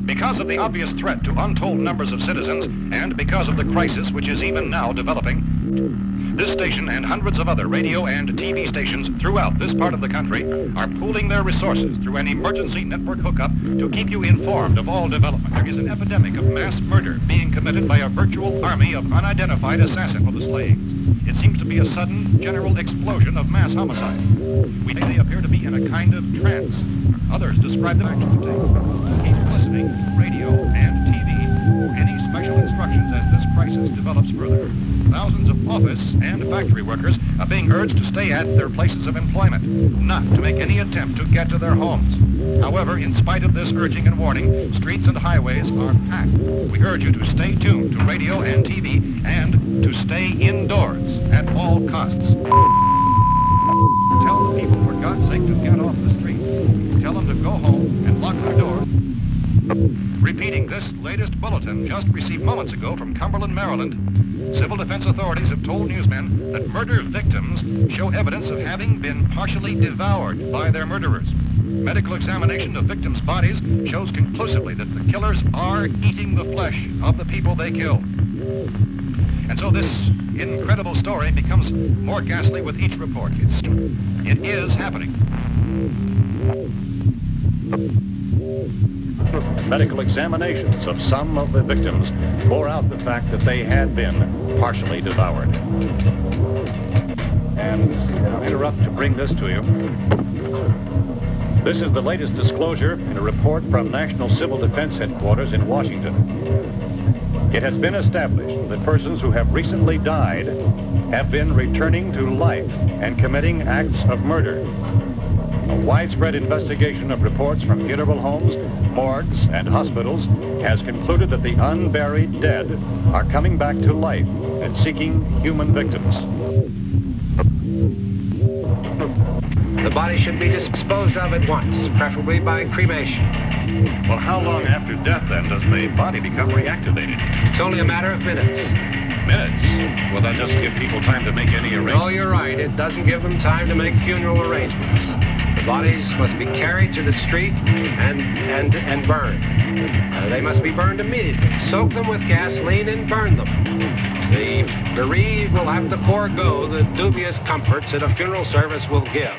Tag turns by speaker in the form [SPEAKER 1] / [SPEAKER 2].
[SPEAKER 1] Because of the obvious threat to untold numbers of citizens, and because of the crisis which is even now developing, this station and hundreds of other radio and TV stations throughout this part of the country are pooling their resources through an emergency network hookup to keep you informed of all development. There is an epidemic of mass murder being committed by a virtual army of unidentified assassins of the slaves. It seems to be a sudden, general explosion of mass homicide. We think they appear to be in a kind of trance. Others describe them action to take. Keep listening to radio and TV for any special instructions as this crisis develops further. Thousands of office and factory workers are being urged to stay at their places of employment, not to make any attempt to get to their homes. However, in spite of this urging and warning, streets and highways are packed. We urge you to stay tuned to radio and TV and to stay indoors at all costs. Tell the people, for God's sake, to get off the streets. Tell them to go home and lock their doors. Repeating this latest bulletin just received moments ago from Cumberland, Maryland, civil defense authorities have told newsmen that murder victims show evidence of having been partially devoured by their murderers. Medical examination of victims' bodies shows conclusively that the killers are eating the flesh of the people they killed. And so this incredible story becomes more ghastly with each report. It is happening.
[SPEAKER 2] Medical examinations of some of the victims bore out the fact that they had been partially devoured. And I'll interrupt to bring this to you. This is the latest disclosure in a report from National Civil Defense Headquarters in Washington. It has been established that persons who have recently died have been returning to life and committing acts of murder. A widespread investigation of reports from funeral homes, morgues, and hospitals has concluded that the unburied dead are coming back to life and seeking human victims.
[SPEAKER 3] The body should be disposed of at once, preferably by cremation.
[SPEAKER 1] Well, how long after death, then, does the body become reactivated?
[SPEAKER 3] It's only a matter of minutes.
[SPEAKER 1] Minutes? Will that just give people time to make any arrangements?
[SPEAKER 3] Oh, you're right. It doesn't give them time to make funeral arrangements. The bodies must be carried to the street and burned. They must be burned immediately. Soak them with gasoline and burn them. The bereaved will have to forego the dubious comforts that a funeral service will give.